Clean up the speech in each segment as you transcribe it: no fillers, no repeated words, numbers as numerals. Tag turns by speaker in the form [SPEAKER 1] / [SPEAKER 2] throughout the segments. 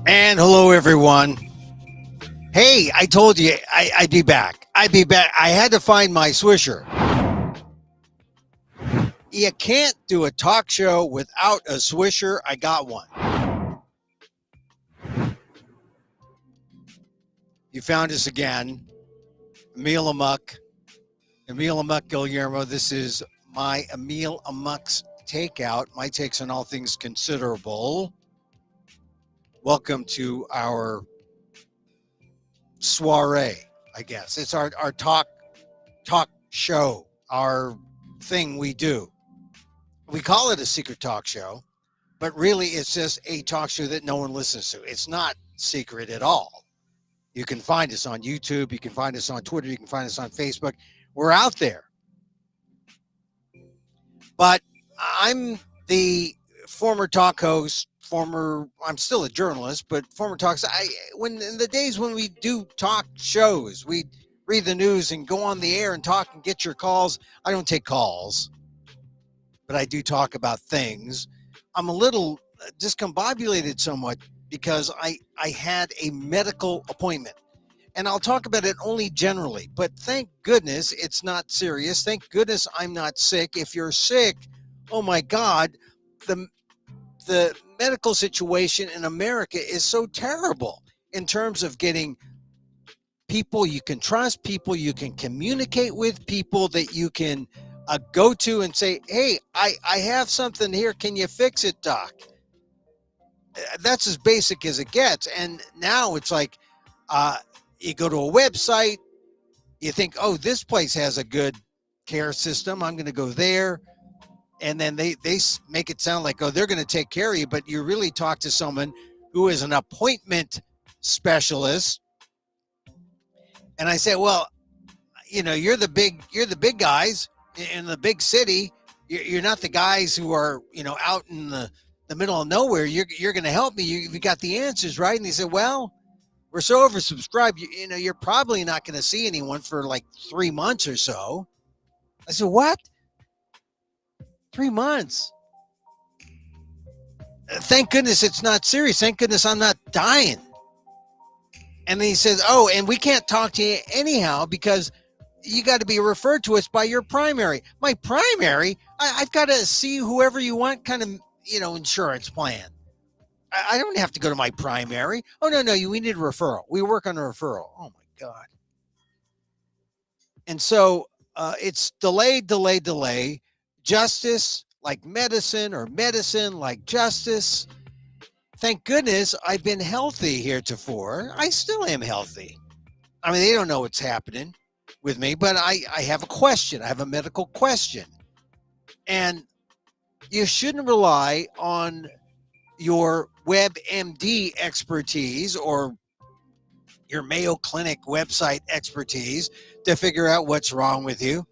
[SPEAKER 1] And hello, everyone. Hey, I told you I'd be back. I'd be back. I had to find my Swisher. You can't do a talk show without a Swisher. I got one. You found us again. Emil Amok. Emil Amok Guillermo. This is my Emil Amok's Takeout. My takes on all things considerable. Welcome to our soiree, I guess. It's our talk show, our thing we do. We call it a secret talk show, but really it's just a talk show that no one listens to. It's not secret at all. You can find us on YouTube. You can find us on Twitter. You can find us on Facebook. We're out there. But I'm the former talk host, I'm still a journalist, but former talks. When in the days when we do talk shows, we read the news and go on the air and talk and get your calls. I don't take calls, but I do talk about things. I'm a little discombobulated somewhat because I had a medical appointment. And I'll talk about it only generally, but thank goodness it's not serious. Thank goodness I'm not sick. If you're sick, oh my God, the medical situation in America is so terrible in terms of getting people you can trust, people you can communicate with, people that you can go to and say, hey, I have something here. Can you fix it, doc? That's as basic as it gets. And now it's like you go to a website, you think, oh, this place has a good care system. I'm going to go there. And then they make it sound like, oh, they're going to take care of you. But you really talk to someone who is an appointment specialist. And I say, well, you're the big guys in the big city. You're not the guys who are, out in the middle of nowhere. You're going to help me. You got the answers, right? And he said, well, we're so oversubscribed. You're probably not going to see anyone for like 3 months or so. I said, what? 3 months? Thank goodness it's not serious. Thank goodness I'm not dying. And then he says, oh, and we can't talk to you anyhow because you got to be referred to us by your primary. My primary? I've got to see whoever you want kind of, insurance plan. I don't have to go to my primary. Oh, no, we need a referral. We work on a referral. Oh, my God. And so it's delay. Justice like medicine or medicine like justice. Thank goodness I've been healthy heretofore. I still am healthy. I mean, they don't know what's happening with me, but I have a question. I have a medical question. And you shouldn't rely on your WebMD expertise or your Mayo Clinic website expertise to figure out what's wrong with you.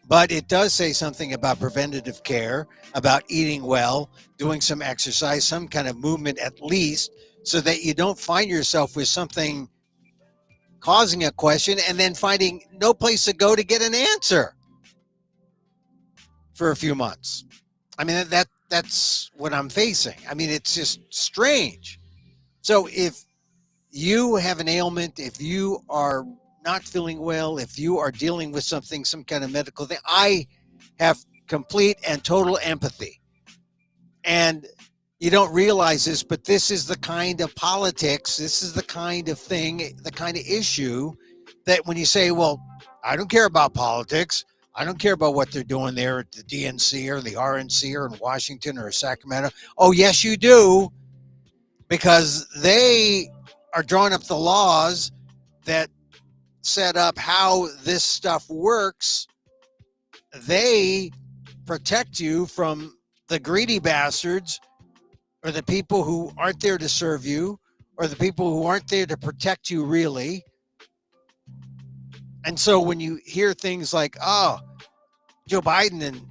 [SPEAKER 1] But it does say something about preventative care, about eating well, doing some exercise, some kind of movement at least, so that you don't find yourself with something causing a question and then finding no place to go to get an answer for a few months. I mean, that's what I'm facing. I mean, it's just strange. So if you have an ailment, if you are not feeling well, if you are dealing with something, some kind of medical thing, I have complete and total empathy. And you don't realize this, but this is the kind of politics, this is the kind of thing, the kind of issue that when you say, well, I don't care about politics, I don't care about what they're doing there at the DNC or the RNC or in Washington or Sacramento. Oh, yes, you do, because they are drawing up the laws that set up how this stuff works. They protect you from the greedy bastards or the people who aren't there to serve you or the people who aren't there to protect you really. And so when you hear things like, oh, Joe Biden and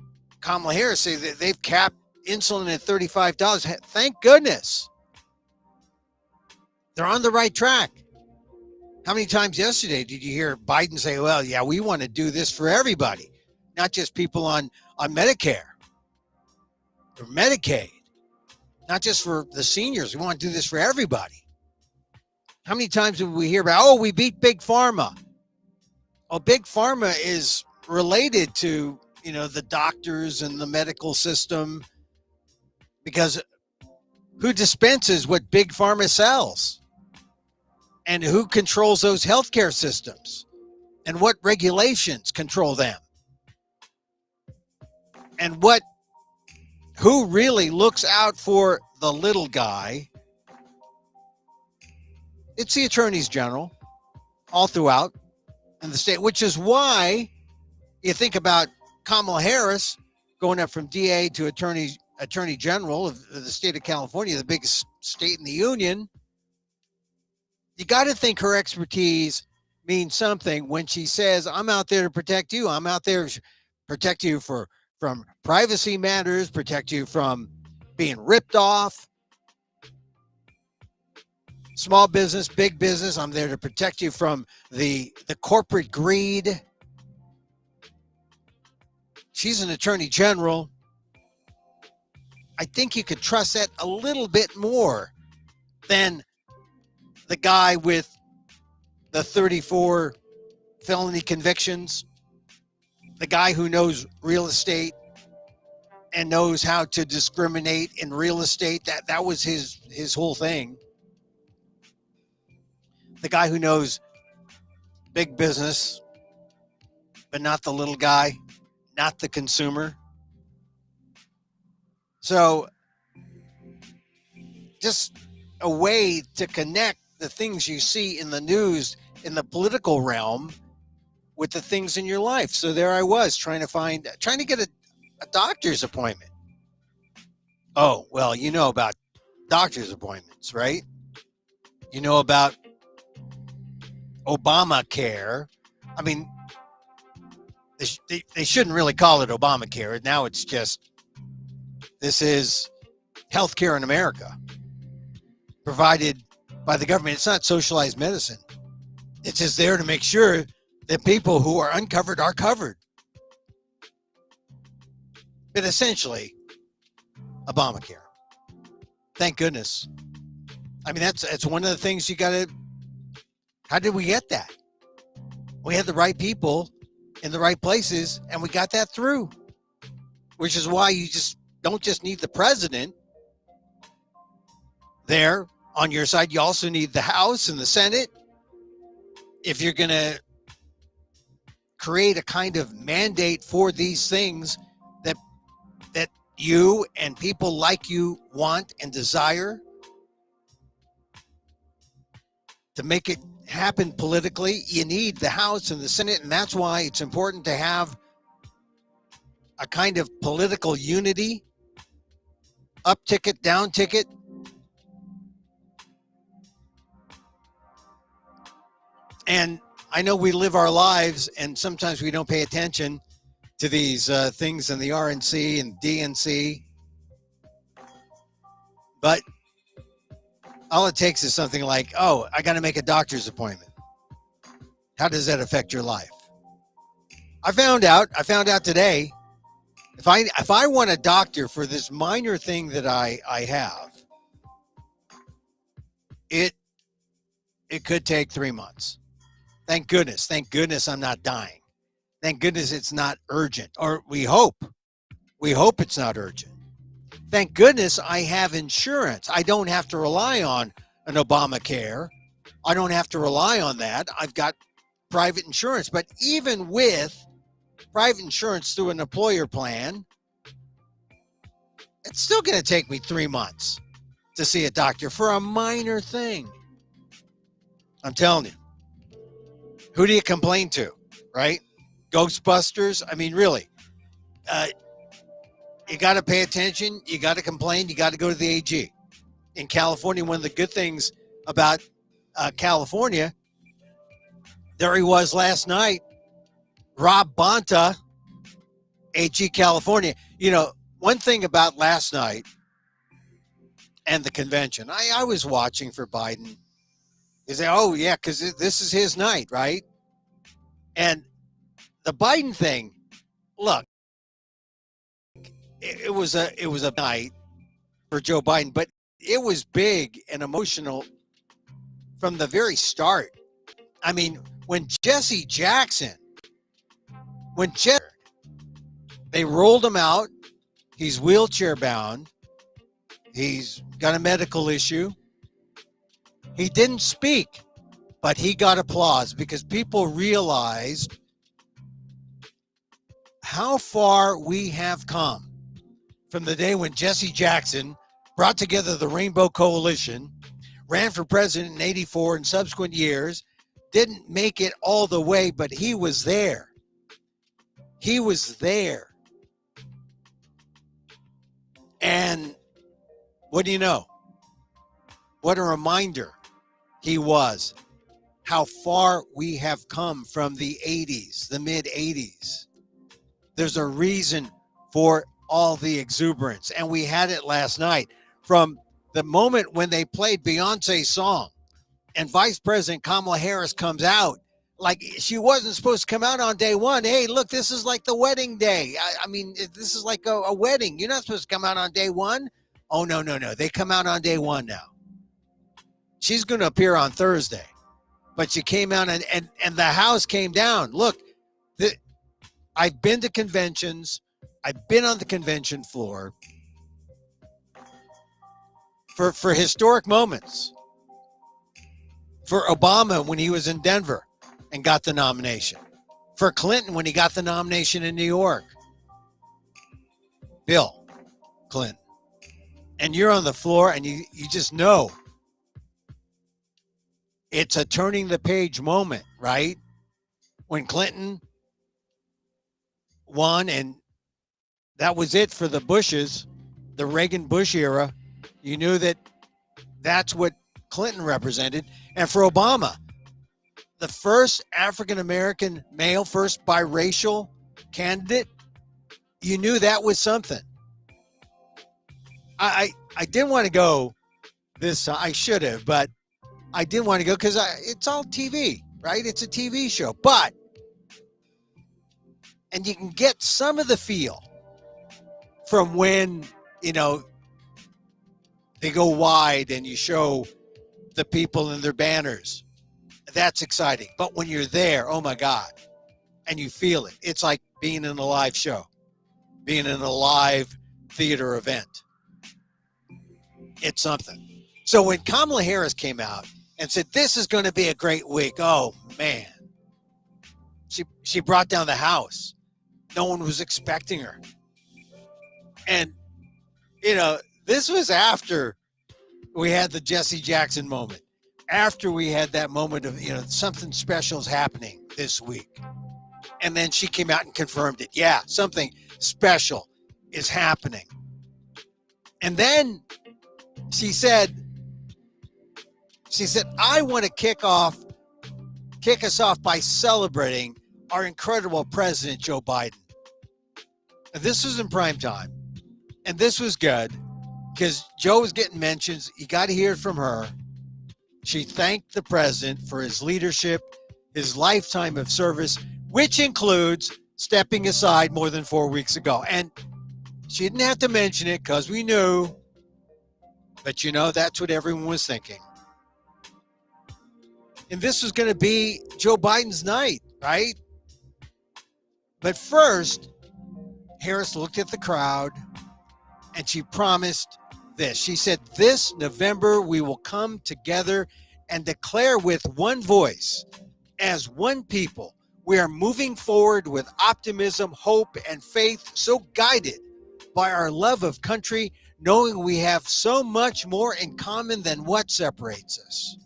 [SPEAKER 1] Kamala Harris say that they've capped insulin at $35, thank goodness. They're on the right track. How many times yesterday did you hear Biden say, well, yeah, we want to do this for everybody, not just people on Medicare or Medicaid? not just for the seniors. We want to do this for everybody. How many times did we hear about, oh, we beat Big Pharma? Well, Big Pharma is related to, the doctors and the medical system, because who dispenses what Big Pharma sells? And who controls those healthcare systems? And what regulations control them? And who really looks out for the little guy? It's the attorneys general all throughout in the state, which is why you think about Kamala Harris going up from DA to attorney general of the state of California, the biggest state in the union. You got to think her expertise means something when she says, I'm out there to protect you. I'm out there to protect you from privacy matters, protect you from being ripped off. Small business, big business. I'm there to protect you from the corporate greed. She's an attorney general. I think you could trust that a little bit more than the guy with the 34 felony convictions, the guy who knows real estate and knows how to discriminate in real estate. That was his whole thing. The guy who knows big business, but not the little guy, not the consumer. So just a way to connect the things you see in the news in the political realm with the things in your life. So there I was trying to get a doctor's appointment. Oh, well, you know about doctor's appointments, right? You know about Obamacare. I mean, they shouldn't really call it Obamacare. Now it's just, this is healthcare in America provided by the government. It's not socialized medicine. It's just there to make sure that people who are uncovered are covered. But essentially, Obamacare. Thank goodness. I mean, that's one of the things you got to, how did we get that? We had the right people in the right places, and we got that through, which is why you don't just need the president there on your side. You also need the House and the Senate. If you're going to create a kind of mandate for these things that you and people like you want and desire, to make it happen politically, you need the House and the Senate. And that's why it's important to have a kind of political unity, up ticket, down ticket. And I know we live our lives, and sometimes we don't pay attention to these things in the RNC and DNC. But all it takes is something like, oh, I got to make a doctor's appointment. How does that affect your life? I found out today, if I want a doctor for this minor thing that I have, it could take 3 months. Thank goodness I'm not dying. Thank goodness it's not urgent, or we hope it's not urgent. Thank goodness I have insurance. I don't have to rely on an Obamacare. I don't have to rely on that. I've got private insurance. But even with private insurance through an employer plan, it's still going to take me 3 months to see a doctor for a minor thing. I'm telling you. Who do you complain to, right? Ghostbusters? I mean, really. You got to pay attention. You got to complain. You got to go to the AG. In California, one of the good things about California, there he was last night, Rob Bonta, AG California. You know, one thing about last night and the convention, I was watching for Biden. He said, oh, yeah, because this is his night, right? And the Biden thing, look, it was a night for Joe Biden, but it was big and emotional from the very start. I mean, when Jesse Jackson, they rolled him out, he's wheelchair bound, he's got a medical issue. He didn't speak, but he got applause because people realized how far we have come from the day when Jesse Jackson brought together the Rainbow Coalition, ran for president in '84 and subsequent years, didn't make it all the way, but he was there. He was there. And what do you know? What a reminder he was. How far we have come from the 80s, the mid 80s. There's a reason for all the exuberance. And we had it last night from the moment when they played Beyonce's song and Vice President Kamala Harris comes out like she wasn't supposed to come out on day one. Hey, look, this is like the wedding day. I mean, this is like a wedding. You're not supposed to come out on day one. Oh, no. They come out on day one now. She's going to appear on Thursday. But she came out and the house came down. Look, I've been to conventions. I've been on the convention floor for historic moments. For Obama when he was in Denver and got the nomination. For Clinton when he got the nomination in New York. Bill Clinton. And you're on the floor and you just know it's a turning the page moment, right? When Clinton won and that was it for the Bushes, the Reagan-Bush era. You knew that that's what Clinton represented. And for Obama, the first African-American male, first biracial candidate, you knew that was something. I didn't want to go this, I should have, but I didn't want to go because it's all TV, right? It's a TV show. But, and you can get some of the feel from when, you know, they go wide and you show the people in their banners. That's exciting. But when you're there, oh my God, and you feel it, it's like being in a live show, being in a live theater event. It's something. So when Kamala Harris came out and said, this is going to be a great week, oh man, she brought down the house. No one was expecting her. And, you know, this was after we had the Jesse Jackson moment. After we had that moment of, you know, something special is happening this week. And then she came out and confirmed it. Yeah, something special is happening. And then she said, I want to kick us off by celebrating our incredible president, Joe Biden. And this was in prime time. And this was good because Joe was getting mentions. You got to hear it from her. She thanked the president for his leadership, his lifetime of service, which includes stepping aside more than 4 weeks ago. And she didn't have to mention it because we knew, but you know, that's what everyone was thinking. And this was going to be Joe Biden's night, right? But first, Harris looked at the crowd and she promised this. She said, this November, we will come together and declare with one voice, as one people, we are moving forward with optimism, hope, and faith, so guided by our love of country, knowing we have so much more in common than what separates us.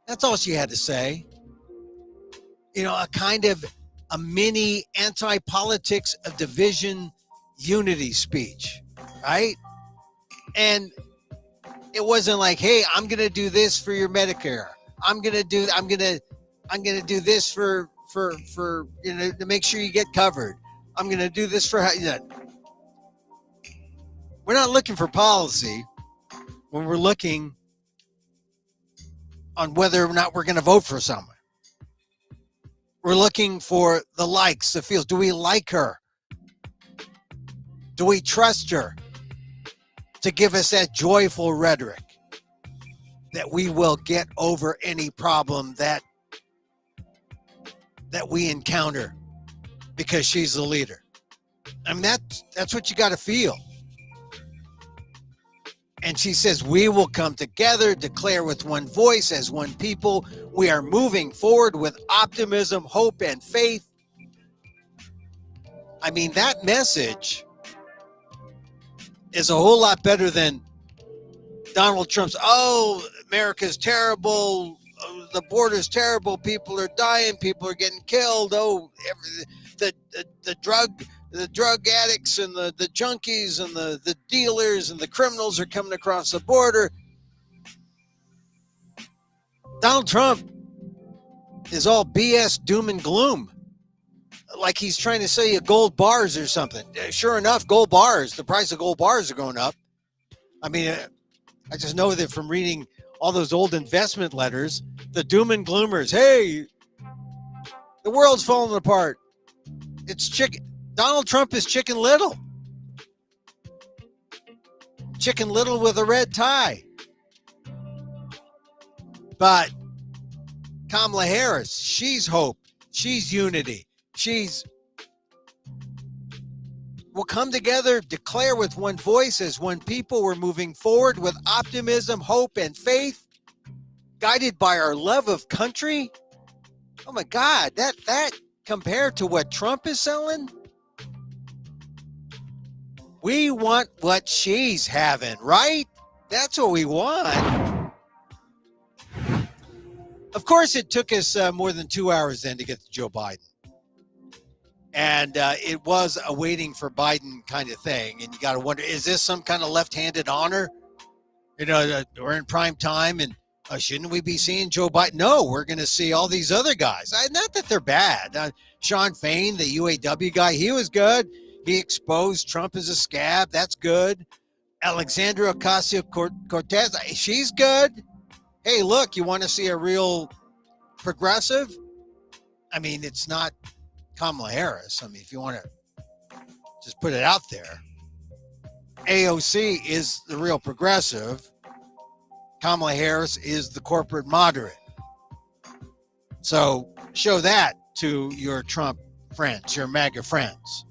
[SPEAKER 1] That's all she had to say. You know, a kind of a mini anti-politics of division unity speech, right? And it wasn't like, hey, I'm going to do this for your Medicare. I'm going to do this for you know, to make sure you get covered. I'm going to do this for, you know. We're not looking for policy when we're looking on whether or not we're going to vote for someone. We're looking for the likes, the feels. Do we like her? Do we trust her? to give us that joyful rhetoric that we will get over any problem that we encounter because she's the leader. I mean, that's what you got to feel. And she says, we will come together, declare with one voice as one people. We are moving forward with optimism, hope, and faith. I mean, that message is a whole lot better than Donald Trump's, oh, America's terrible, the border's terrible, people are dying, people are getting killed, the drug addicts and the junkies and the dealers and the criminals are coming across the border. Donald Trump is all BS, doom and gloom. Like he's trying to sell you gold bars or something. Sure enough, gold bars, the price of gold bars are going up. I mean, I just know that from reading all those old investment letters, the doom and gloomers, hey, the world's falling apart. It's chicken. Donald Trump is Chicken Little. Chicken Little with a red tie. But Kamala Harris, she's hope. She's unity. We'll come together, declare with one voice as one people. We're moving forward with optimism, hope, and faith, guided by our love of country. Oh my God, that compared to what Trump is selling, we want what she's having, right? That's what we want. Of course, it took us more than 2 hours then to get to Joe Biden. And it was a waiting for Biden kind of thing. And you got to wonder, is this some kind of left-handed honor? You know, we're in prime time and shouldn't we be seeing Joe Biden? No, we're going to see all these other guys. Not that they're bad. Sean Fain, the UAW guy, he was good. He exposed Trump as a scab. That's good. Alexandria Ocasio-Cortez, she's good. Hey, look, you want to see a real progressive? I mean, it's not Kamala Harris. I mean, if you want to just put it out there, AOC is the real progressive. Kamala Harris is the corporate moderate. So show that to your Trump friends, your MAGA friends.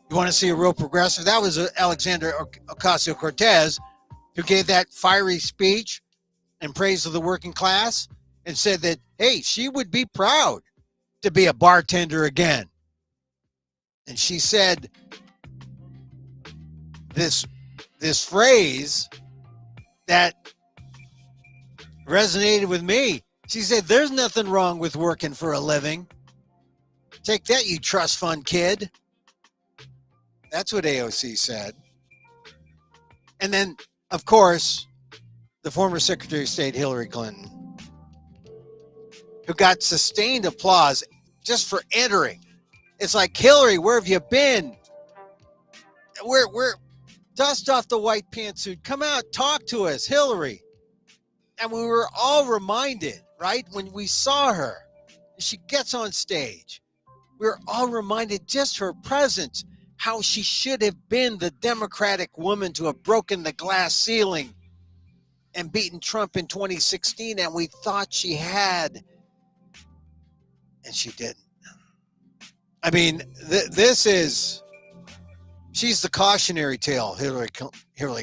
[SPEAKER 1] You want to see a real progressive? That was Alexandria Ocasio-Cortez who gave that fiery speech in praise of the working class and said that, hey, she would be proud to be a bartender again. And she said this phrase that resonated with me. She said, there's nothing wrong with working for a living. Take that, you trust fund kid. That's what AOC said. And then, of course, the former Secretary of State Hillary Clinton, who got sustained applause just for entering. It's like, Hillary, where have you been? We're dust off the white pantsuit. Come out, talk to us, Hillary. And we were all reminded, right, when we saw her, she gets on stage, we were all reminded just her presence, how she should have been the Democratic woman to have broken the glass ceiling and beaten Trump in 2016, and we thought she had, and she didn't. I mean, she's the cautionary tale, Hillary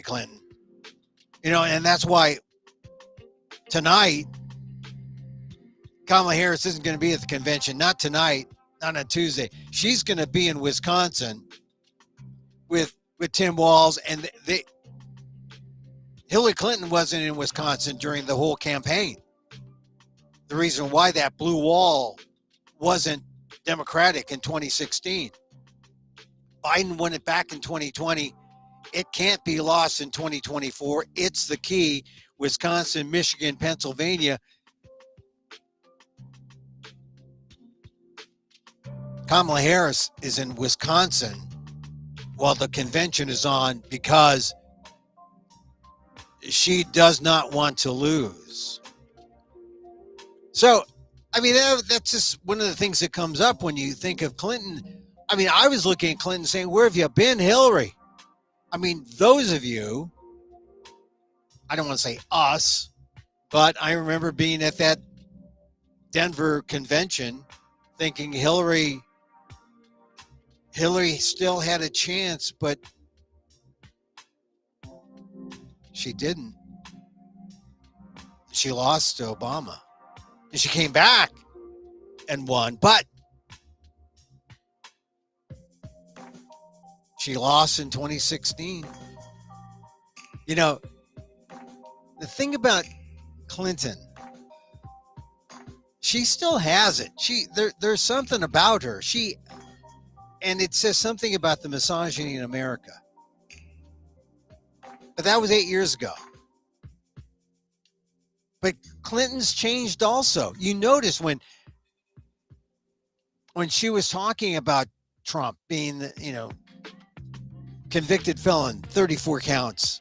[SPEAKER 1] Clinton. You know, and that's why tonight, Kamala Harris isn't going to be at the convention. Not tonight, not on Tuesday. She's going to be in Wisconsin with Tim Walz, and Hillary Clinton wasn't in Wisconsin during the whole campaign. The reason why that blue wall wasn't Democratic in 2016. Biden won it back in 2020. It can't be lost in 2024. It's the key. Wisconsin, Michigan, Pennsylvania. Kamala Harris is in Wisconsin while the convention is on because she does not want to lose. So, I mean, that's just one of the things that comes up when you think of Clinton. I mean, I was looking at Clinton saying, where have you been, Hillary? I mean, those of you, I don't want to say us, but I remember being at that Denver convention thinking Hillary still had a chance, but she didn't. She lost to Obama. And she came back and won, but she lost in 2016. You know, the thing about Clinton, she still has it. There's something about her. And it says something about the misogyny in America. But that was 8 years ago. But Clinton's changed also. You notice when she was talking about Trump being, convicted felon, 34 counts,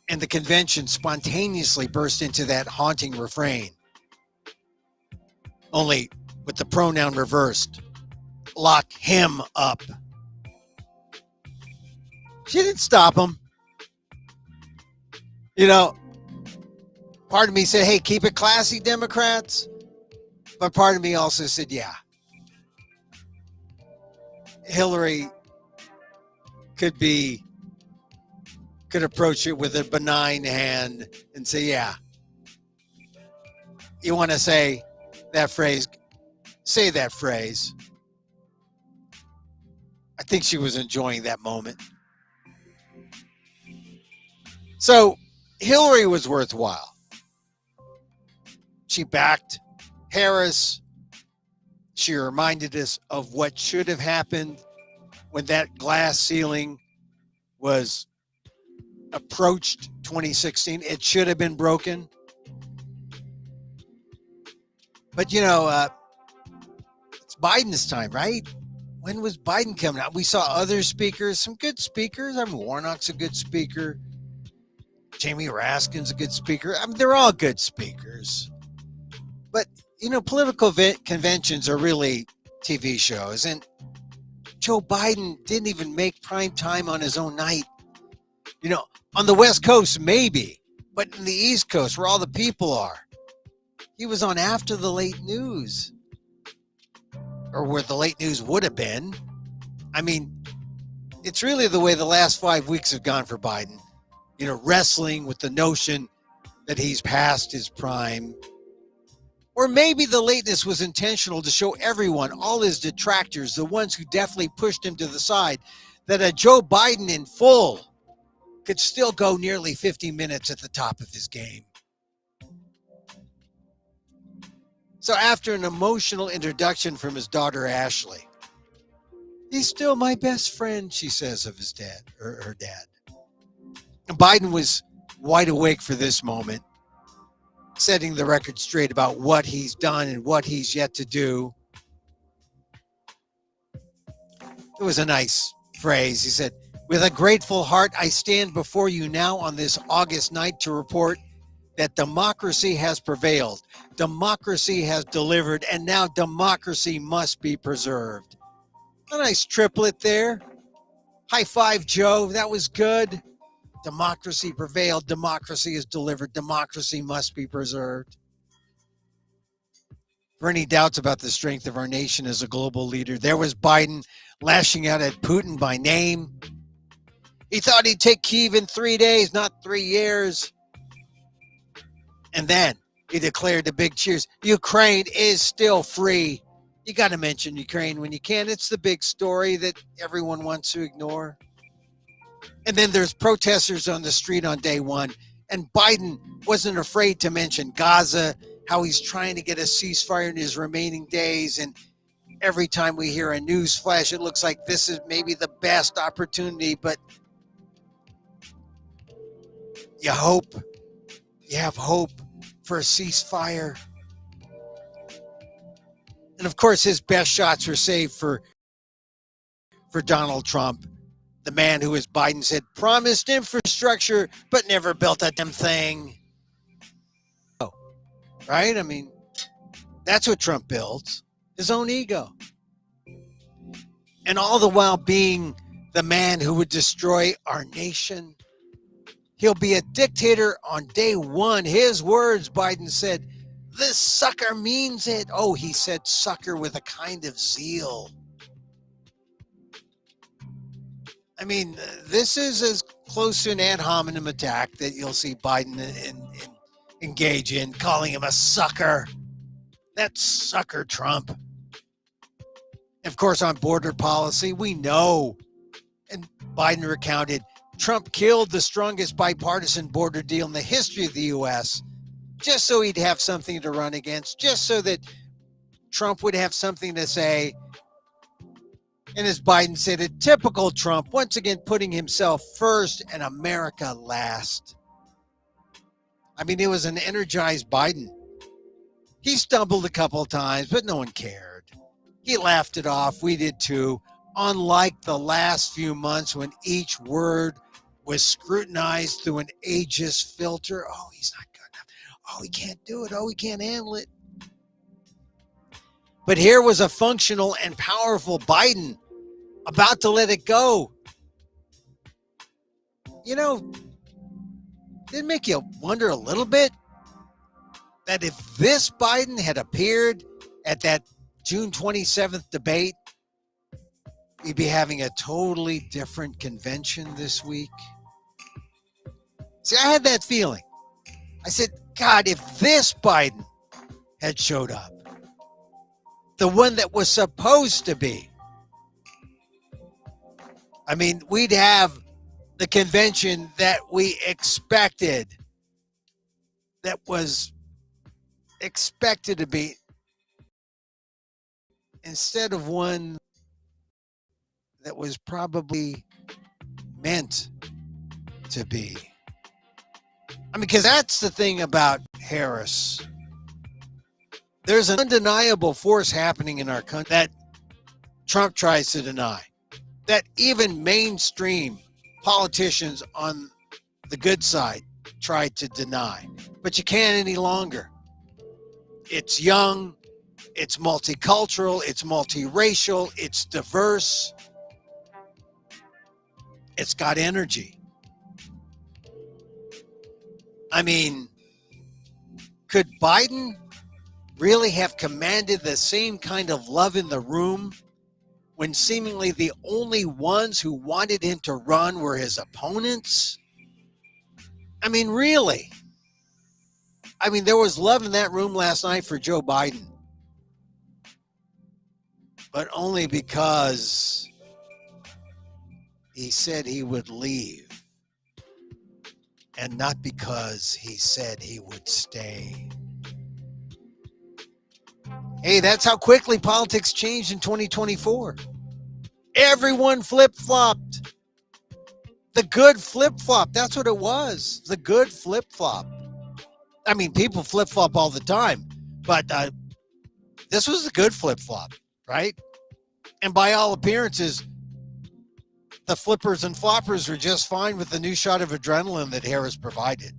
[SPEAKER 1] and the convention spontaneously burst into that haunting refrain, only with the pronoun reversed. Lock him up. She didn't stop him. Part of me said, hey, keep it classy, Democrats. But part of me also said, yeah, Hillary could approach it with a benign hand and say, yeah, you want to say that phrase, say that phrase. I think she was enjoying that moment. So Hillary was worthwhile. She backed Harris. She reminded us of what should have happened when that glass ceiling was approached 2016. It should have been broken. But, it's Biden's time, right? When was Biden coming out? We saw other speakers, some good speakers. I mean, Warnock's a good speaker. Jamie Raskin's a good speaker. I mean, they're all good speakers. But, political conventions are really TV shows. And Joe Biden didn't even make prime time on his own night. On the West Coast, maybe. But in the East Coast, where all the people are, he was on after the late news. Or where the late news would have been. I mean, it's really the way the last 5 weeks have gone for Biden. Wrestling with the notion that he's past his prime. Or maybe the lateness was intentional to show everyone, all his detractors, the ones who definitely pushed him to the side, that a Joe Biden in full could still go nearly 50 minutes at the top of his game. So after an emotional introduction from his daughter, Ashley, he's still my best friend, she says of his dad, or her dad. And Biden was wide awake for this moment, setting the record straight about what he's done and what he's yet to do. It was a nice phrase. He said, with a grateful heart, I stand before you now on this August night to report that democracy has prevailed. Democracy has delivered, and now democracy must be preserved. A nice triplet there. High five, Joe. That was good. Democracy prevailed. Democracy is delivered. Democracy must be preserved. For any doubts about the strength of our nation as a global leader, there was Biden lashing out at Putin by name. He thought he'd take Kyiv in 3 days, not 3 years. And then he declared the big cheers. Ukraine is still free. You got to mention Ukraine when you can. It's the big story that everyone wants to ignore. And then there's protesters on the street on day one. And Biden wasn't afraid to mention Gaza, how he's trying to get a ceasefire in his remaining days. And every time we hear a news flash, it looks like this is maybe the best opportunity. But you have hope for a ceasefire. And of course, his best shots were saved for Donald Trump, the man who, as Biden said, promised infrastructure, but never built a damn thing. Oh, right? I mean, that's what Trump builds, his own ego. And all the while being the man who would destroy our nation. He'll be a dictator on day one. His words, Biden said, this sucker means it. Oh, he said sucker with a kind of zeal. I mean, this is as close to an ad hominem attack that you'll see Biden engage in, calling him a sucker. That sucker Trump. Of course, on border policy, we know, and Biden recounted, Trump killed the strongest bipartisan border deal in the history of the U.S. just so he'd have something to run against, just so that Trump would have something to say. And as Biden said, a typical Trump, once again putting himself first and America last. I mean, it was an energized Biden. He stumbled a couple of times, but no one cared. He laughed it off. We did too. Unlike the last few months when each word was scrutinized through an ageist filter. Oh, he's not good enough. Oh, he can't do it. Oh, he can't handle it. But here was a functional and powerful Biden about to let it go. You know, did it make you wonder a little bit that if this Biden had appeared at that June 27th debate, we'd be having a totally different convention this week? See, I had that feeling. I said, God, if this Biden had showed up, the one that was supposed to be, I mean, we'd have the convention that we expected, that was expected to be, instead of one that was probably meant to be. I mean, because that's the thing about Harris. There's an undeniable force happening in our country that Trump tries to deny, that even mainstream politicians on the good side tried to deny. But you can't any longer. It's young, it's multicultural, it's multiracial, it's diverse, it's got energy. I mean, could Biden really have commanded the same kind of love in the room when seemingly the only ones who wanted him to run were his opponents? I mean, really? I mean, there was love in that room last night for Joe Biden, but only because he said he would leave, and not because he said he would stay. Hey, that's how quickly politics changed in 2024. Everyone flip-flopped. The good flip-flop. That's what it was. The good flip-flop. I mean, people flip-flop all the time, but this was a good flip-flop, right? And by all appearances, the flippers and floppers were just fine with the new shot of adrenaline that Harris provided.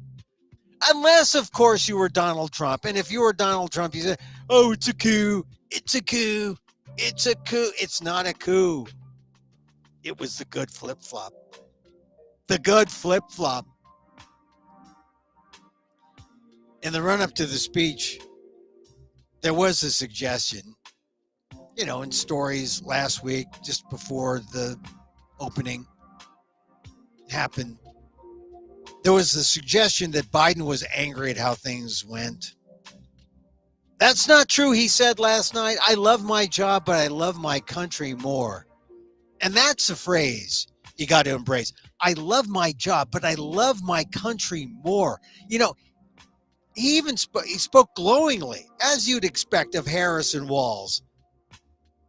[SPEAKER 1] Unless, of course, you were Donald Trump. And if you were Donald Trump, you said, oh, it's a coup. It's a coup. It's a coup. It's not a coup. It was the good flip-flop. The good flip-flop. In the run-up to the speech, there was a suggestion, you know, in stories last week, just before the opening happened, there was a suggestion that Biden was angry at how things went. That's not true, he said last night. I love my job, but I love my country more. And that's a phrase you got to embrace. I love my job, but I love my country more. You know, he even spoke glowingly, as you'd expect of Harris and Walz.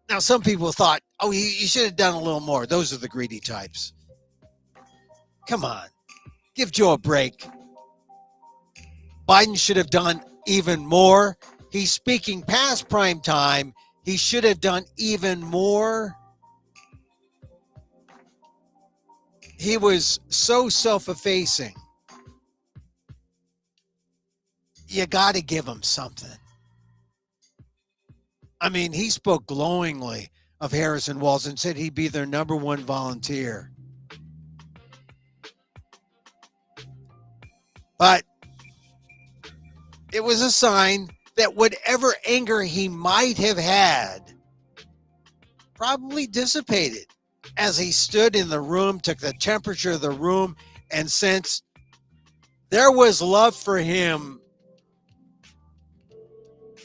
[SPEAKER 1] Now, some people thought, oh, you should have done a little more. Those are the greedy types. Come on. Give Joe a break. Biden should have done even more. He's speaking past prime time. He should have done even more. He was so self-effacing. You got to give him something. I mean, he spoke glowingly of Harrison Walls and said he'd be their number one volunteer. But it was a sign that whatever anger he might have had probably dissipated as he stood in the room, took the temperature of the room, and sensed there was love for him,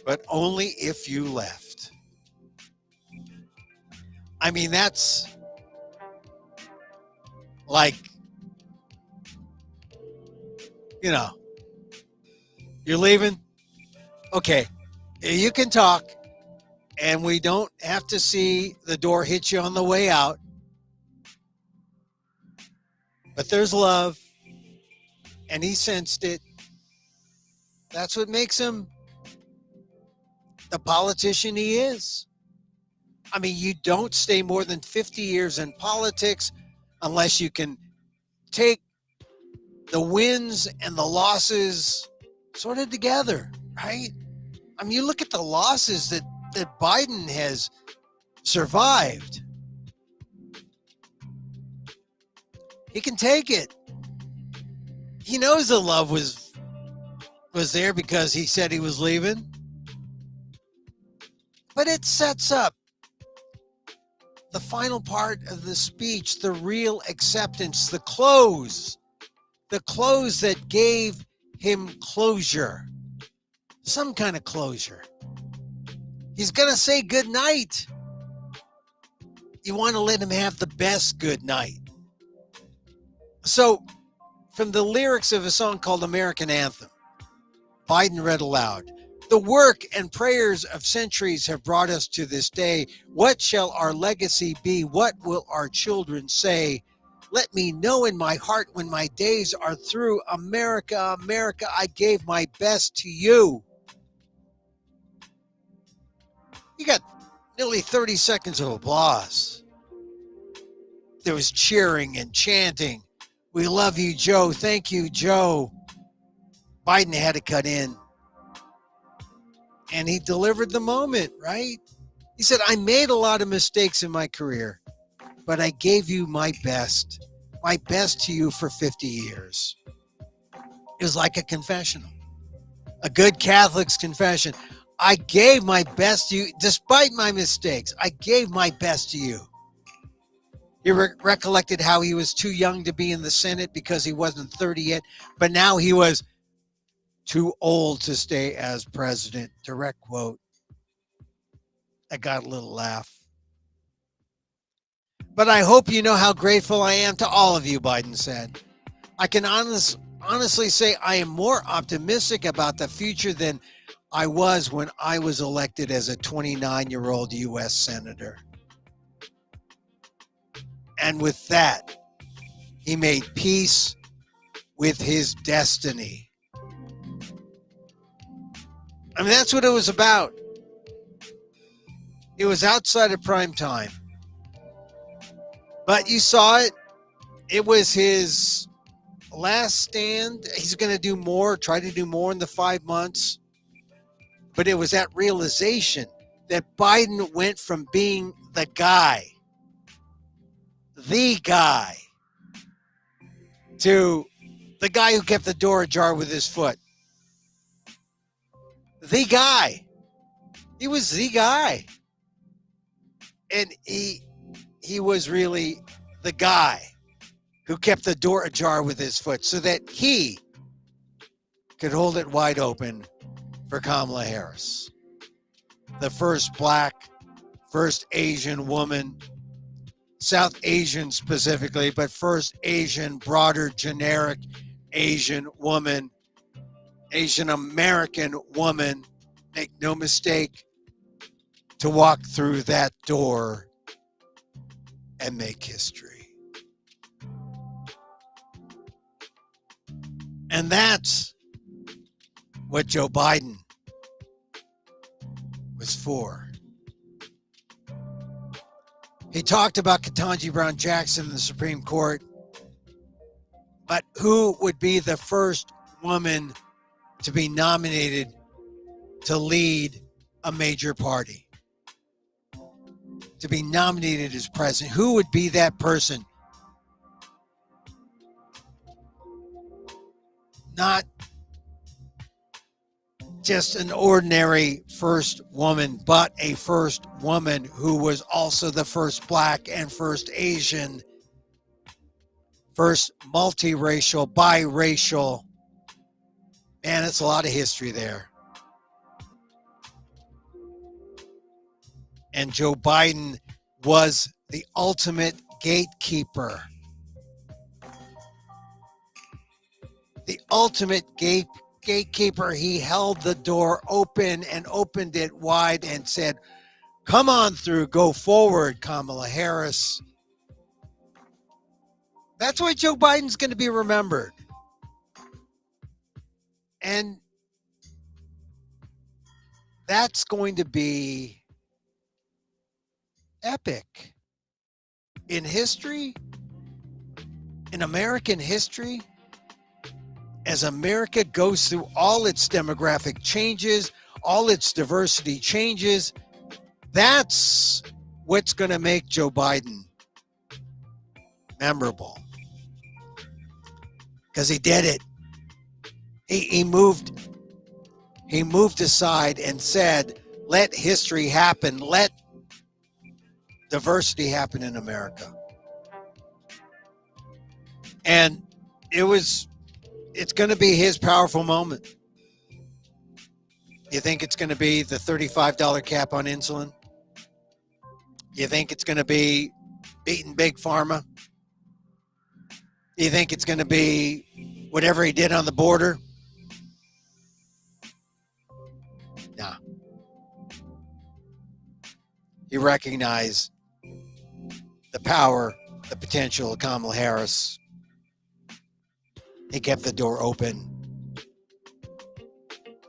[SPEAKER 1] but only if you left. I mean, that's like, you know, you're leaving? Okay, you can talk, and we don't have to see the door hit you on the way out. But there's love, and he sensed it. That's what makes him the politician he is. I mean, you don't stay more than 50 years in politics unless you can take the wins and the losses sort of together, right? I mean, you look at the losses that Biden has survived. He can take it. He knows the love was there because he said he was leaving. But it sets up the final part of the speech, the real acceptance, the close that gave him closure, some kind of closure. He's going to say good night. You want to let him have the best good night. So, from the lyrics of a song called American Anthem, Biden read aloud, "The work and prayers of centuries have brought us to this day. What shall our legacy be? What will our children say? Let me know in my heart when my days are through. America, America, I gave my best to you." You got nearly 30 seconds of applause. There was cheering and chanting. "We love you, Joe. Thank you, Joe." Biden had to cut in. And he delivered the moment, right? He said, "I made a lot of mistakes in my career, but I gave you my best to you for 50 years. It was like a confessional, a good Catholic's confession. I gave my best to you, despite my mistakes. I gave my best to you. He recollected how he was too young to be in the Senate because he wasn't 30 yet, but now he was too old to stay as president. Direct quote. I got a little laugh. "But I hope you know how grateful I am to all of you," Biden said. "I can honestly say I am more optimistic about the future than I was when I was elected as a 29-year-old U.S. Senator." And with that, he made peace with his destiny. I mean, that's what it was about. It was outside of prime time. But you saw it. It was his last stand. He's going to do more, try to do more in the 5 months. But it was that realization that Biden went from being the guy, to the guy who kept the door ajar with his foot. The guy. He was the guy. And he was really the guy who kept the door ajar with his foot so that he could hold it wide open for Kamala Harris. The first black, first Asian woman, South Asian specifically, but first Asian, broader, generic Asian woman, Asian American woman, make no mistake, to walk through that door and make history. And that's what Joe Biden was for. He talked about Ketanji Brown Jackson in the Supreme Court, but who would be the first woman to be nominated to lead a major party? to be nominated as president, who would be that person? Not just an ordinary first woman, but a first woman who was also the first Black and first Asian, first multiracial, biracial. Man, it's a lot of history there. And Joe Biden was the ultimate gatekeeper. The ultimate gatekeeper. He held the door open and opened it wide and said, come on through, go forward, Kamala Harris. That's why Joe Biden's going to be remembered. And that's going to be epic in history, in American history, as America goes through all its demographic changes, all its diversity changes. That's what's going to make Joe Biden memorable. Because he did it. He moved aside and said, let history happen. Let diversity happen in America. And it's going to be his powerful moment. You think it's going to be the $35 cap on insulin? You think it's going to be beating Big Pharma? You think it's going to be whatever he did on the border? Nah. He recognized the power, the potential of Kamala Harris. He kept the door open,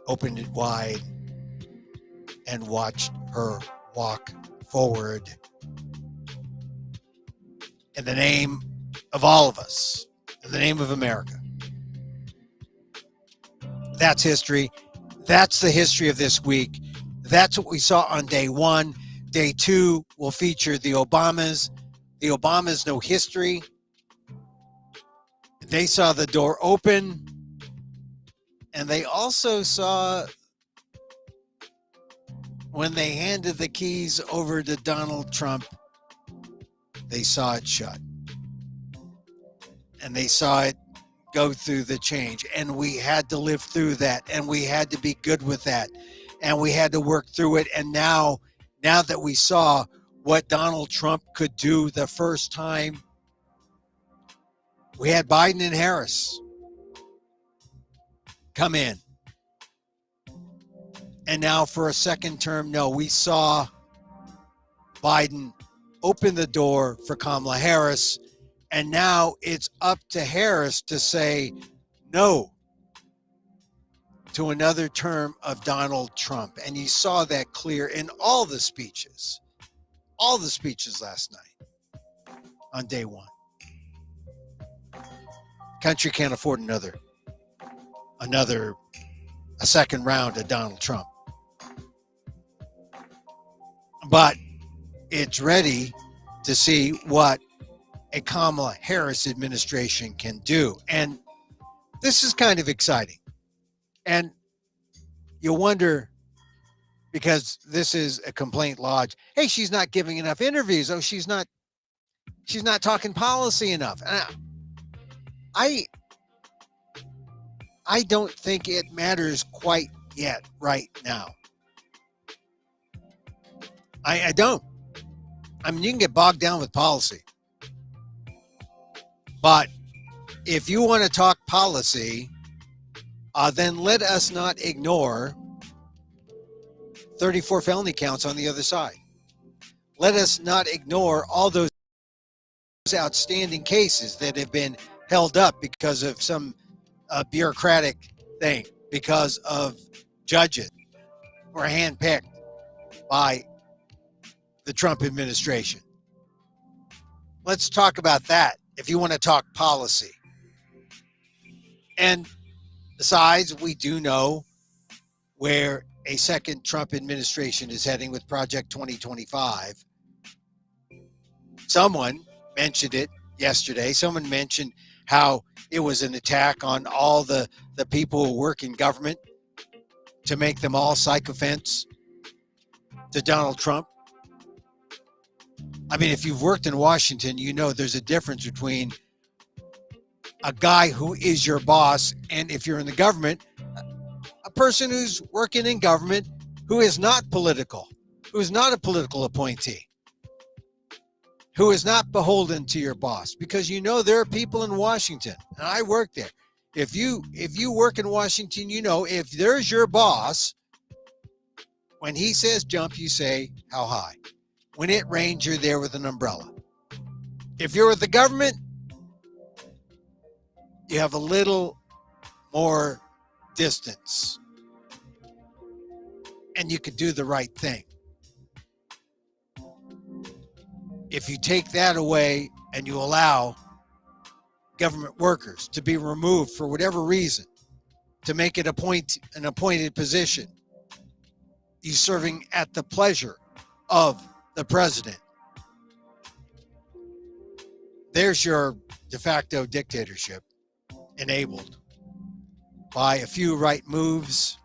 [SPEAKER 1] opened it wide, and watched her walk forward in the name of all of us, in the name of America. That's history. That's the history of this week. That's what we saw on day one. Day two will feature the Obamas. The Obamas know history. They saw the door open, and they also saw when they handed the keys over to Donald Trump, they saw it shut. And they saw it go through the change. And we had to live through that. And we had to be good with that. And we had to work through it. And now that we saw what Donald Trump could do the first time, we had Biden and Harris come in. And now for a second term, no, we saw Biden open the door for Kamala Harris. And now it's up to Harris to say no to another term of Donald Trump. And you saw that clear in all the speeches last night on day one. Country can't afford a second round of Donald Trump. But it's ready to see what a Kamala Harris administration can do. And this is kind of exciting. And you wonder, because this is a complaint lodge, hey, she's not giving enough interviews. Oh, she's not talking policy enough. And I don't think it matters quite yet right now. I don't. I mean, you can get bogged down with policy. But if you want to talk policy, then let us not ignore 34 felony counts on the other side. Let us not ignore all those outstanding cases that have been held up because of some bureaucratic thing, because of judges who are handpicked by the Trump administration. Let's talk about that if you want to talk policy. And besides, we do know where a second Trump administration is heading with Project 2025. Someone mentioned it yesterday. Someone mentioned how it was an attack on all the people who work in government to make them all sycophants to Donald Trump. I mean, if you've worked in Washington, you know there's a difference between a guy who is your boss and, if you're in the government, a person who's working in government who is not political, who is not a political appointee, who is not beholden to your boss, because you know there are people in Washington, and I work there. If you work in Washington, you know if there's your boss, when he says jump, you say how high. When it rains, you're there with an umbrella. If you're with the government, you have a little more distance, and you could do the right thing. If you take that away and you allow government workers to be removed for whatever reason, to make it an appointed position, you serving at the pleasure of the president, there's your de facto dictatorship enabled. By a few right moves,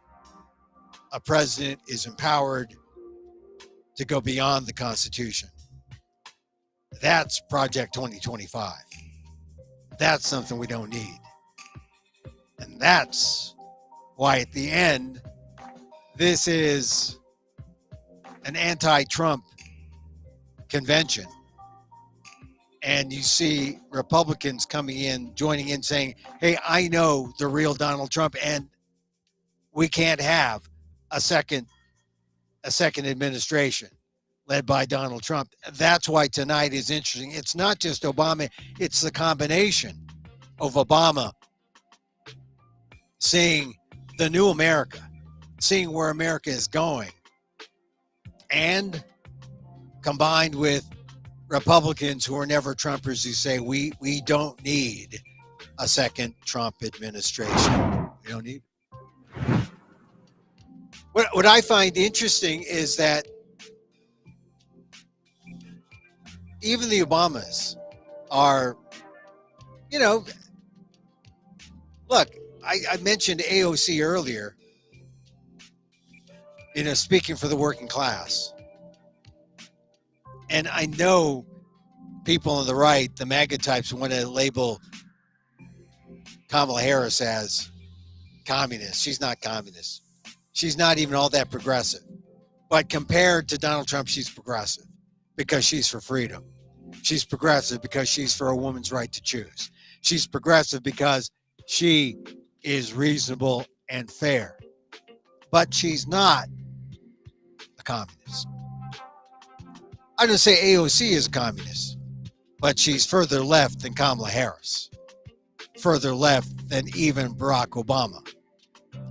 [SPEAKER 1] a president is empowered to go beyond the Constitution. That's Project 2025. That's something we don't need. And that's why at the end, this is an anti-Trump convention. And you see Republicans coming in, joining in, saying, hey, I know the real Donald Trump, and we can't have a second administration led by Donald Trump. That's why tonight is interesting. It's not just Obama, it's the combination of Obama seeing the new America, seeing where America is going, and combined with Republicans who are never Trumpers who say we don't need a second Trump administration. We don't need it. What I find interesting is that even the Obamas are, you know, look, I mentioned AOC earlier, you know, speaking for the working class. And I know people on the right, the MAGA types, want to label Kamala Harris as communist. She's not communist. She's not even all that progressive. But compared to Donald Trump, she's progressive because she's for freedom. She's progressive because she's for a woman's right to choose. She's progressive because she is reasonable and fair. But she's not a communist. I don't say AOC is a communist, but she's further left than Kamala Harris, further left than even Barack Obama.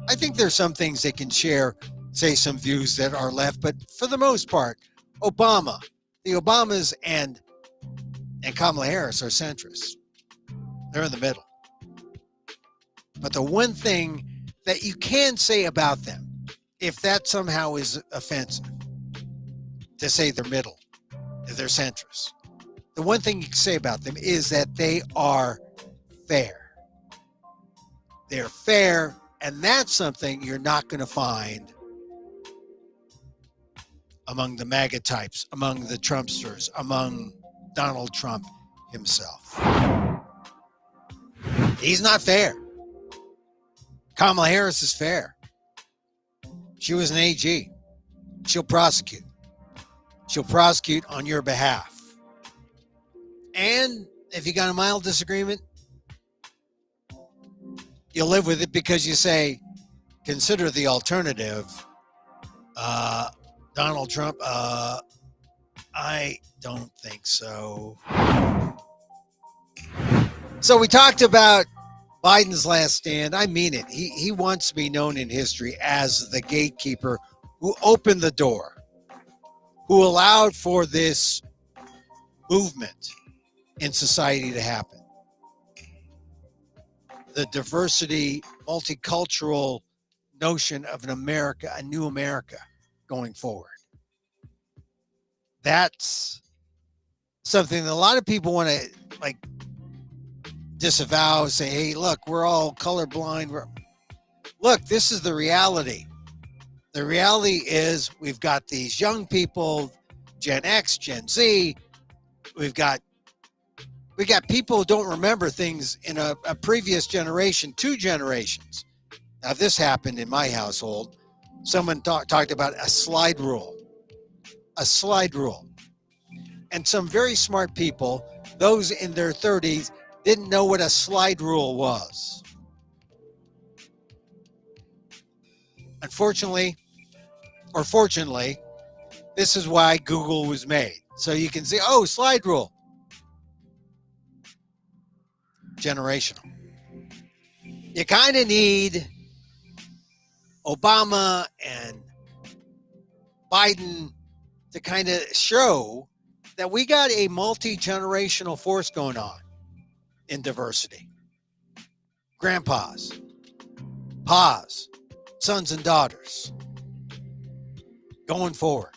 [SPEAKER 1] I think there's some things they can share, say some views that are left, but for the most part, the Obamas and Kamala Harris are centrists. They're in the middle. But the one thing that you can say about them, if that somehow is offensive, to say they're middle, they're centrists, the one thing you can say about them is that they are fair. They're fair, and that's something you're not going to find among the MAGA types, among the Trumpsters, among Donald Trump himself. He's not fair. Kamala Harris is fair. She was an AG. She'll prosecute. She'll prosecute on your behalf. And if you got a mild disagreement, you'll live with it because you say, consider the alternative. Donald Trump, I don't think so. So we talked about Biden's last stand. I mean it. He wants to be known in history as the gatekeeper who opened the door, who allowed for this movement in society to happen. The diversity, multicultural notion of an America, a new America going forward. That's something that a lot of people want to like disavow, say, hey, look, we're all colorblind. Look, this is the reality. The reality is we've got these young people, Gen X, Gen Z. We've got people who don't remember things in a previous generation, 2 generations. Now, if this happened in my household, someone talked about a slide rule. A slide rule. And some very smart people, those in their 30s, didn't know what a slide rule was. Unfortunately, or fortunately, this is why Google was made. So you can see, oh, slide rule. Generational. You kind of need Obama and Biden to kind of show that we got a multi-generational force going on in diversity. Grandpas, pas, sons and daughters going forward.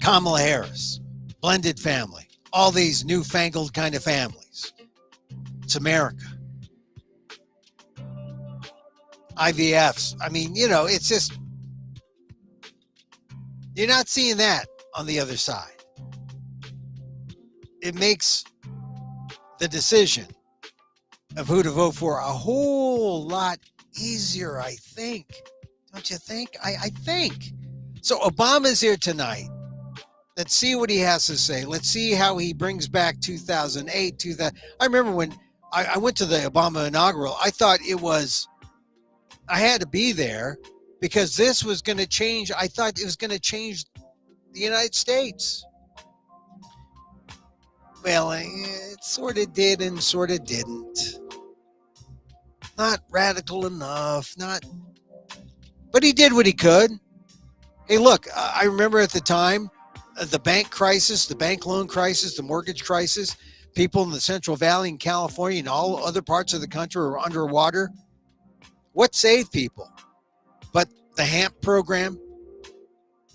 [SPEAKER 1] Kamala Harris, blended family, all these newfangled kind of families. It's America. IVFs. I mean, it's just, you're not seeing that on the other side. It makes the decision of who to vote for a whole lot easier, I think. Don't you think? I think. So Obama's here tonight. Let's see what he has to say. Let's see how he brings back 2008. I remember when I went to the Obama inaugural, I thought I had to be there because this was going to change. I thought it was going to change the United States. Well, it sort of did and sort of didn't. Not radical enough, but he did what he could. Hey, look, I remember at the time, the bank crisis, the bank loan crisis, the mortgage crisis, people in the Central Valley in California and all other parts of the country were underwater. What saved people? But the HAMP program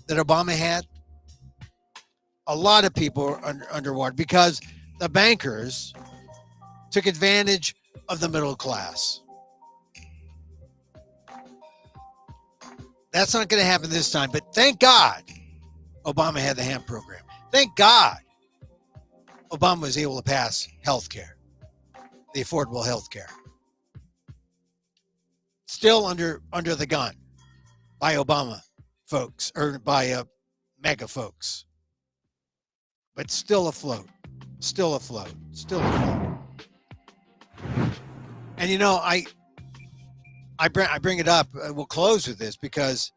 [SPEAKER 1] that Obama had, a lot of people were underwater because the bankers took advantage of the middle class. That's not going to happen this time, but thank God Obama had the HAMP program. Thank God Obama was able to pass health care, the affordable health care. Still under the gun by Obama folks, or by mega folks, but still afloat. And I bring it up. We'll close with this because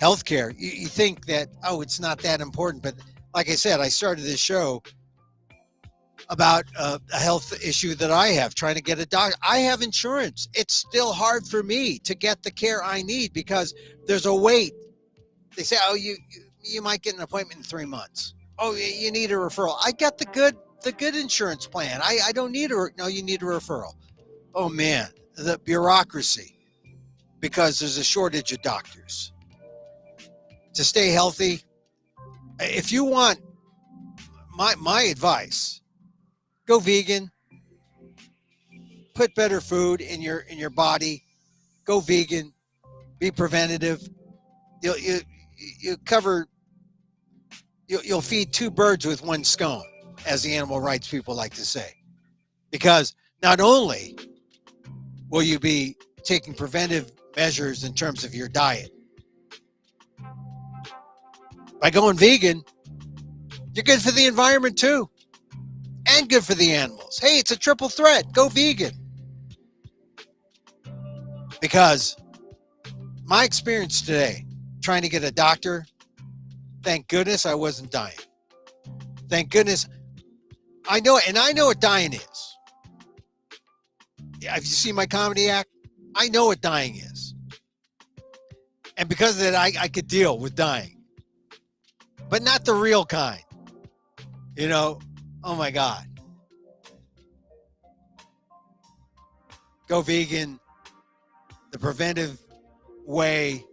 [SPEAKER 1] healthcare. You think that it's not that important, but like I said, I started this show about a health issue that I have, trying to get a doctor. I have insurance. It's still hard for me to get the care I need because there's a wait. They say, you might get an appointment in 3 months. Oh, you need a referral. I got the good insurance plan. I don't need no, you need a referral. Oh man, the bureaucracy, because there's a shortage of doctors. To stay healthy, if you want my advice, go vegan. Put better food in your body. Go vegan. Be preventative. You'll feed 2 birds with 1 stone, as the animal rights people like to say, because not only will you be taking preventive measures in terms of your diet, by going vegan, you're good for the environment too, and good for the animals. Hey, it's a triple threat. Go vegan. Because my experience today, trying to get a doctor, thank goodness I wasn't dying. Thank goodness. I know what dying is. Have you seen my comedy act? I know what dying is. And because of that, I could deal with dying. But not the real kind. Oh my God. Go vegan. The preventive way.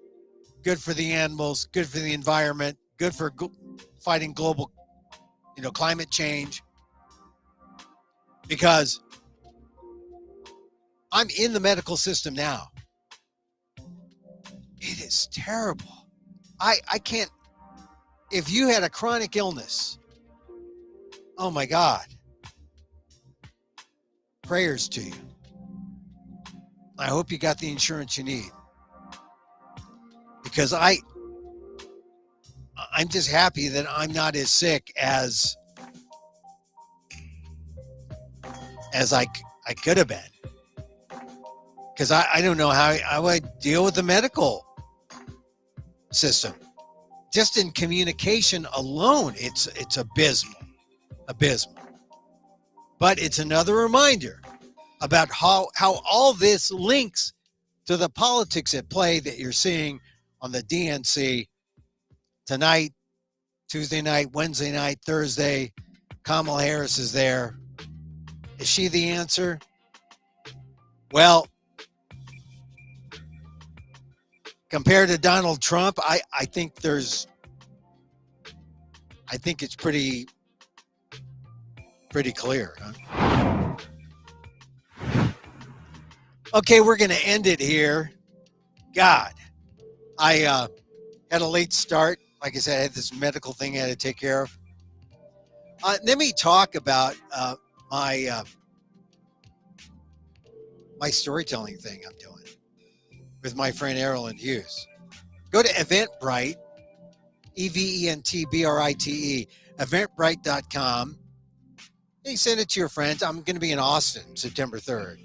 [SPEAKER 1] Good for the animals. Good for the environment. Good for fighting global, climate change, because I'm in the medical system now. It is terrible. I can't, if you had a chronic illness, oh my God, prayers to you. I hope you got the insurance you need, because I'm just happy that I'm not as sick as I could have been, because I don't know how I would deal with the medical system. Just in communication alone, it's abysmal. But it's another reminder about how all this links to the politics at play that you're seeing on the DNC tonight, Tuesday night, Wednesday night, Thursday. Kamala Harris is there. Is she the answer? Well, compared to Donald Trump, I think it's pretty clear. Huh? Okay, we're going to end it here. God, I had a late start. Like I said, I had this medical thing I had to take care of. Let me talk about my storytelling thing I'm doing with my friend Errol Hughes. Go to Eventbrite, EVENTBRITE, eventbrite.com. Hey, send it to your friends. I'm going to be in Austin, September 3rd.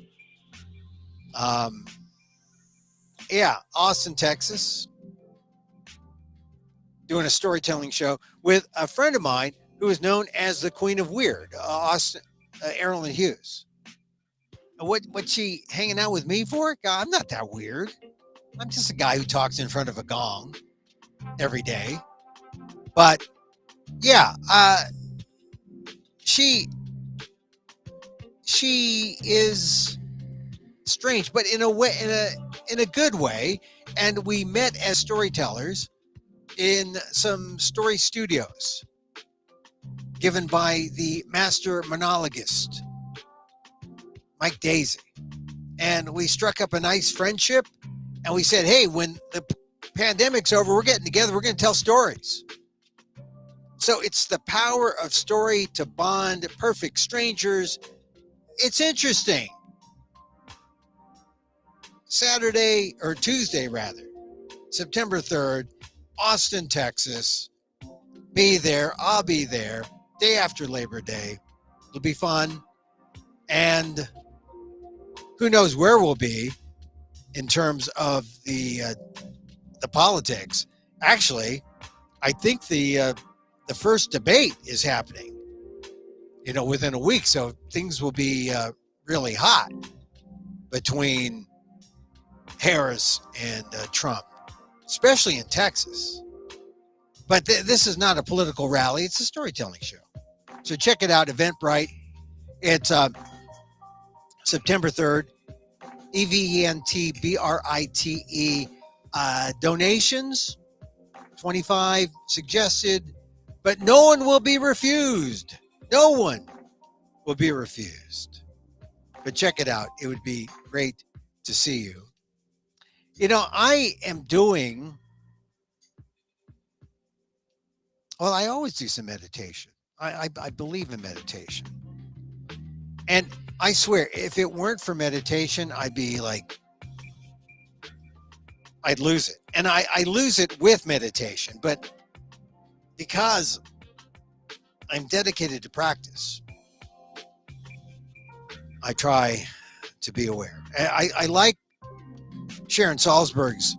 [SPEAKER 1] Austin, Texas. Doing a storytelling show with a friend of mine who is known as the Queen of Weird, Errol Hughes. What's she hanging out with me for? God, I'm not that weird. I'm just a guy who talks in front of a gong every day. But yeah, she is strange, but in a way, in a good way. And we met as storytellers in some story studios given by the master monologist, Mike Daisy. And we struck up a nice friendship, and we said, hey, when the pandemic's over, we're getting together, we're going to tell stories. So it's the power of story to bond perfect strangers. It's interesting. Tuesday, September 3rd, Austin, Texas. Be there. I'll be there. Day after Labor Day. It'll be fun. And who knows where we'll be in terms of the politics. Actually, I think the first debate is happening, within a week. So things will be really hot between Harris and Trump, especially in Texas. But this is not a political rally. It's a storytelling show. So check it out, Eventbrite. It's September 3rd, EVENTBRITE. Donations, 25 suggested, but no one will be refused. No one will be refused. But check it out. It would be great to see you. I am doing, well, I always do some meditation. I believe in meditation. And I swear, if it weren't for meditation, I'd lose it. And I lose it with meditation, but because I'm dedicated to practice, I try to be aware. I like Sharon Salzberg's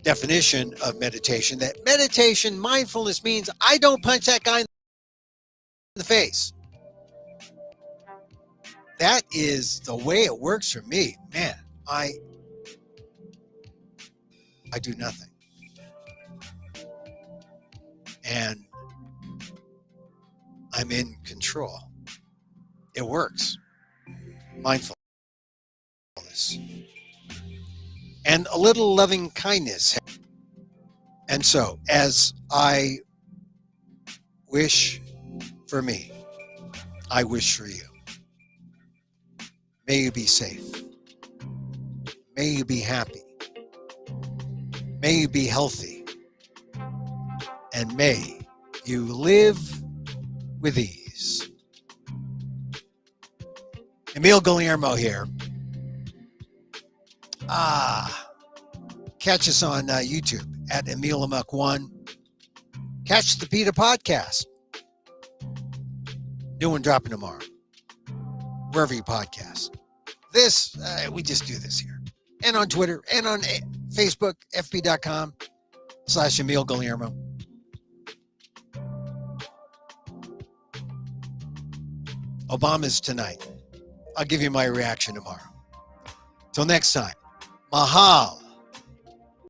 [SPEAKER 1] definition of meditation, that meditation, mindfulness means I don't punch that guy in the face. That is the way it works for me. Man, I do nothing. And I'm in control. It works. Mindfulness. And a little loving kindness. And so, as I wish for me, I wish for you. May you be safe. May you be happy. May you be healthy. And may you live with ease. Emil Guillermo here. Catch us on YouTube at Emil Amok 1. Catch the PETA podcast. New one dropping tomorrow. Wherever you podcast. This, we just do this here. And on Twitter and on Facebook, fb.com/Emil Guillermo. Obama's tonight. I'll give you my reaction tomorrow. Till next time. Mahal.